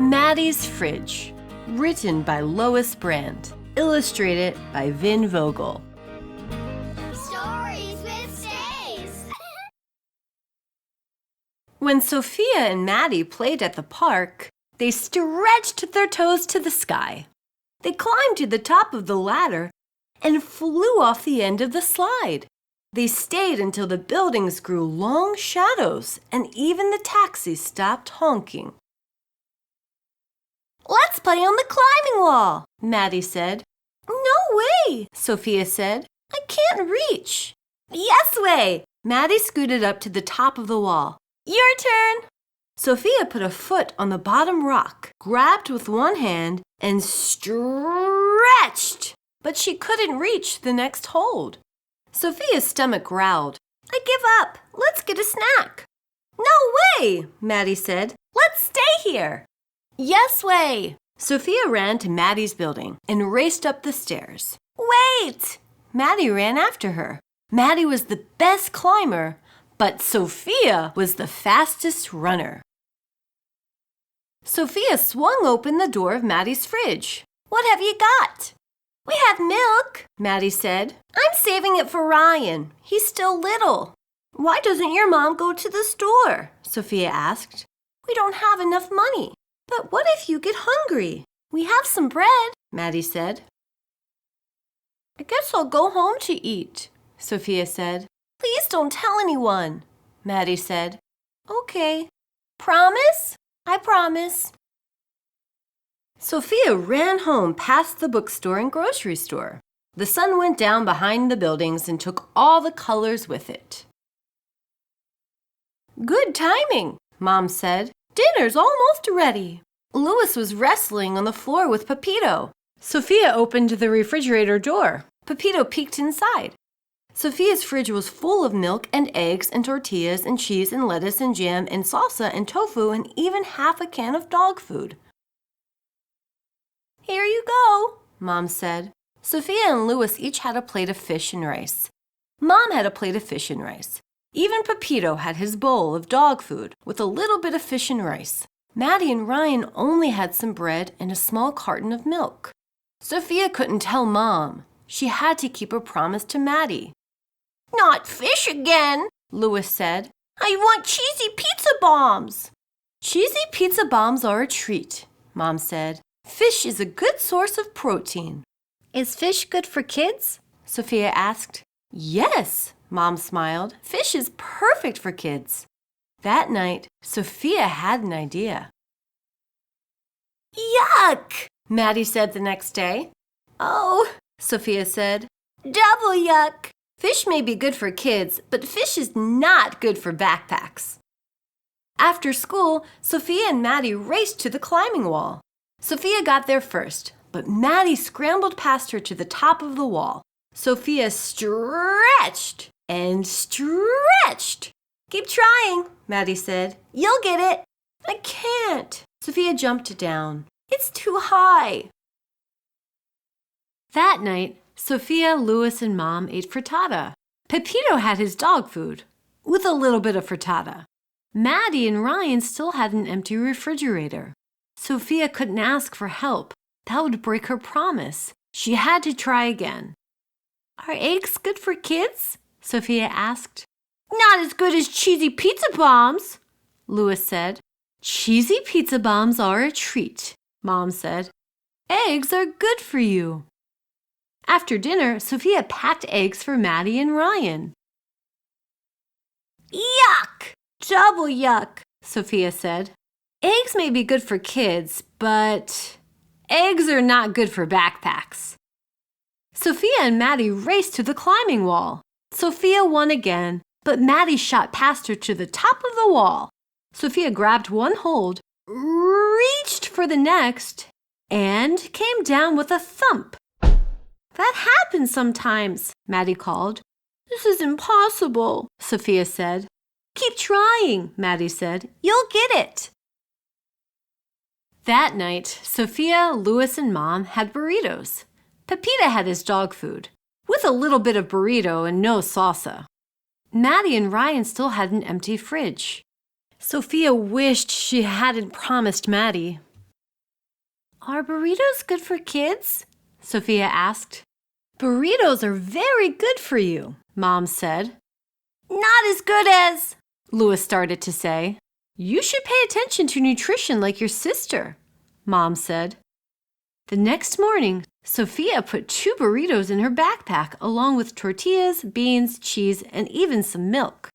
Maddi's Fridge, written by Lois Brandt, illustrated by Vogel. Stories with Stays. When Sophia and Maddi played at the park, they stretched their toes to the sky. They climbed to the top of the ladder and flew off the end of the slide. They stayed until the buildings grew long shadows and even the taxis stopped honking. "Let's play on the climbing wall," Maddi said. "No way," Sophia said. "I can't reach." "Yes way." Maddi scooted up to the top of the wall. "Your turn." Sophia put a foot on the bottom rock, grabbed with one hand, and stretched, but she couldn't reach the next hold. Sophia's stomach growled. "I give up. Let's get a snack." "No way," Maddi said. "Let's stay here." "Yes way." Sophia ran to Maddi's building and raced up the stairs. "Wait!" Maddi ran after her. Maddi was the best climber, but Sophia was the fastest runner. Sophia swung open the door of Maddi's fridge. "What have you got?" "We have milk," Maddi said. "I'm saving it for Ryan. He's still little." "Why doesn't your mom go to the store?" Sophia asked. "We don't have enough money." "But what if you get hungry?" "We have some bread," Maddi said. "I guess I'll go home to eat," Sophia said. "Please don't tell anyone," Maddi said. "Okay. Promise?" "I promise." Sophia ran home past the bookstore and grocery store. The sun went down behind the buildings and took all the colors with it. "Good timing," Mom said. "Dinner's almost ready." Lois was wrestling on the floor with Pepito. Sophia opened the refrigerator door. Pepito peeked inside. Sophia's fridge was full of milk and eggs and tortillas and cheese and lettuce and jam and salsa and tofu and even half a can of dog food. "Here you go," Mom said. Sophia and Lois each had a plate of fish and rice. Mom had a plate of fish and rice. Even Pepito had his bowl of dog food with a little bit of fish and rice. Maddi and Ryan only had some bread and a small carton of milk. Sophia couldn't tell Mom. She had to keep her promise to Maddi. "Not fish again," Lois said. "I want cheesy pizza bombs." "Cheesy pizza bombs are a treat," Mom said. "Fish is a good source of protein." "Is fish good for kids?" Sophia asked. "Yes," Mom smiled. "Fish is perfect for kids." That night, Sophia had an idea. "Yuck!" Maddi said the next day. "Oh," Sophia said. "Double yuck. Fish may be good for kids, but fish is not good for backpacks." After school, Sophia and Maddi raced to the climbing wall. Sophia got there first, but Maddi scrambled past her to the top of the wall. Sophia stretched and stretched. "Keep trying," Maddi said. "You'll get it." "I can't." Sophia jumped down. "It's too high." That night, Sophia, Lois, and Mom ate frittata. Pepito had his dog food, with a little bit of frittata. Maddi and Ryan still had an empty refrigerator. Sophia couldn't ask for help. That would break her promise. She had to try again. "Are eggs good for kids?" Sophia asked. "Not as good as cheesy pizza bombs," Lois said. "Cheesy pizza bombs are a treat," Mom said. "Eggs are good for you." After dinner, Sophia packed eggs for Maddi and Ryan. "Yuck! Double yuck," Sophia said. "Eggs may be good for kids, but eggs are not good for backpacks." Sophia and Maddi raced to the climbing wall. Sophia won again, but Maddi shot past her to the top of the wall. Sophia grabbed one hold, reached for the next, and came down with a thump. "That happens sometimes," Maddi called. "This is impossible," Sophia said. "Keep trying," Maddi said. "You'll get it." That night, Sophia, Lois, and Mom had burritos. Pepito had his dog food, with a little bit of burrito and no salsa. Maddi and Ryan still had an empty fridge. Sophia wished she hadn't promised Maddi. Are burritos good for kids? Sophia asked. Burritos are very good for you, Mom said. Not as good as, Lois started to say. You should pay attention to nutrition like your sister, Mom said. The next morning, Sophia put 2 burritos in her backpack along with tortillas, beans, cheese, and even some milk.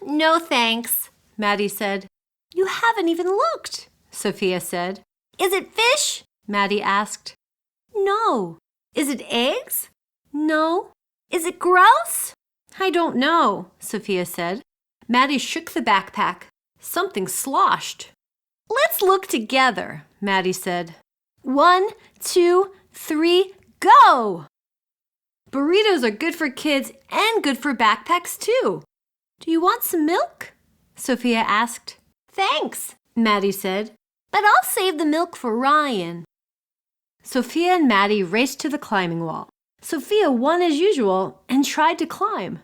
No thanks, Maddi said. You haven't even looked, Sophia said. Is it fish? Maddi asked. No. Is it eggs? No. Is it gross? I don't know, Sophia said. Maddi shook the backpack. Something sloshed. Let's look together, Maddi said. 1, 2, 3, go! Burritos are good for kids and good for backpacks too. Do you want some milk? Sophia asked. Thanks, Maddi said, but I'll save the milk for Ryan. Sophia and Maddi raced to the climbing wall. Sophia won as usual and tried to climb.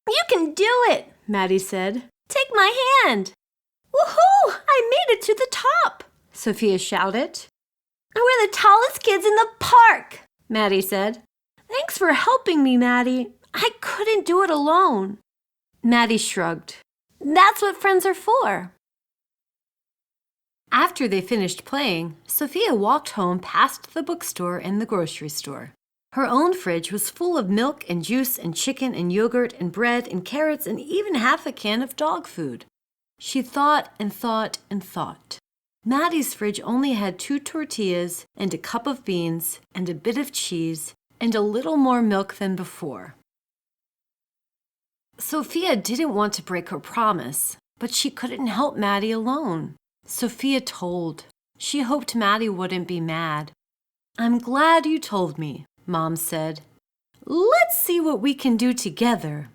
You can do it, Maddi said. Take my hand. Woohoo! I made it to the top, Sophia shouted. We're the tallest kids in the park, Maddi said. Thanks for helping me, Maddi. I couldn't do it alone. Maddi shrugged. That's what friends are for. After they finished playing, Sophia walked home past the bookstore and the grocery store. Her own fridge was full of milk and juice and chicken and yogurt and bread and carrots and even half a can of dog food. She thought and thought and thought. Maddi's fridge only had 2 tortillas and a cup of beans and a bit of cheese and a little more milk than before. Sophia didn't want to break her promise, but she couldn't help Maddi alone. Sophia told. She hoped Maddi wouldn't be mad. I'm glad you told me, Mom said. Let's see what we can do together.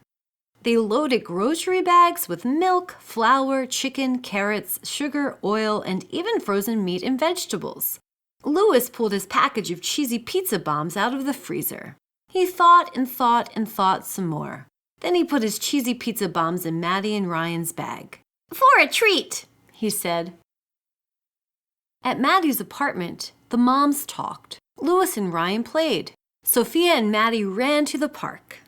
They loaded grocery bags with milk, flour, chicken, carrots, sugar, oil, and even frozen meat and vegetables. Lois pulled his package of cheesy pizza bombs out of the freezer. He thought and thought and thought some more. Then he put his cheesy pizza bombs in Maddi and Ryan's bag. For a treat, he said. At Maddi's apartment, the moms talked. Lois and Ryan played. Sophia and Maddi ran to the park.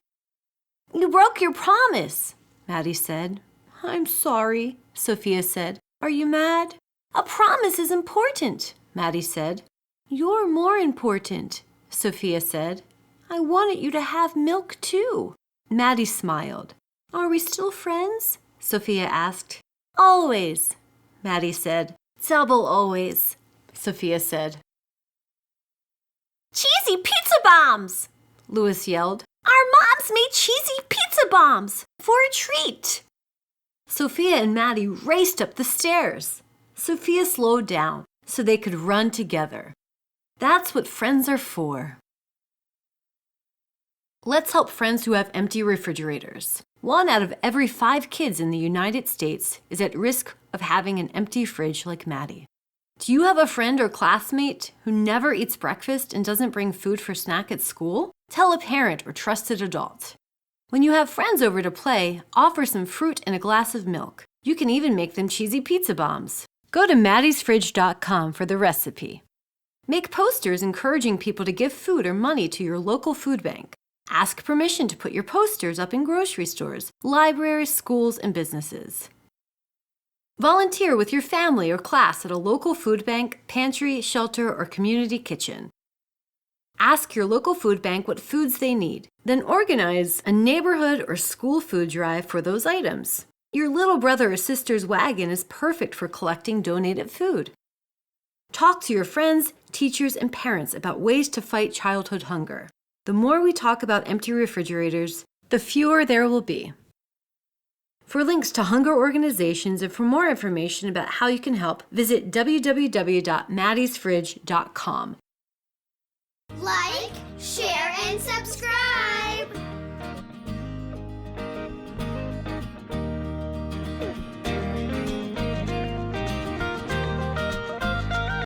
You broke your promise, Maddi said. I'm sorry, Sophia said. Are you mad? A promise is important, Maddi said. You're more important, Sophia said. I wanted you to have milk too. Maddi smiled. Are we still friends? Sophia asked. Always, Maddi said. Double always, Sophia said. Cheesy pizza bombs, Lois yelled. Our moms made cheesy pizza bombs for a treat. Sophia and Maddi raced up the stairs. Sophia slowed down so they could run together. That's what friends are for. Let's help friends who have empty refrigerators. 1 out of every 5 kids in the United States is at risk of having an empty fridge like Maddi. Do you have a friend or classmate who never eats breakfast and doesn't bring food for snack at school? Tell a parent or trusted adult. When you have friends over to play, offer some fruit and a glass of milk. You can even make them cheesy pizza bombs. Go to maddysfridge.com for the recipe. Make posters encouraging people to give food or money to your local food bank. Ask permission to put your posters up in grocery stores, libraries, schools, and businesses. Volunteer with your family or class at a local food bank, pantry, shelter, or community kitchen. Ask your local food bank what foods they need. Then organize a neighborhood or school food drive for those items. Your little brother or sister's wagon is perfect for collecting donated food. Talk to your friends, teachers, and parents about ways to fight childhood hunger. The more we talk about empty refrigerators, the fewer there will be. For links to hunger organizations and for more information about how you can help, visit www.maddysfridge.com. Like, share, and subscribe!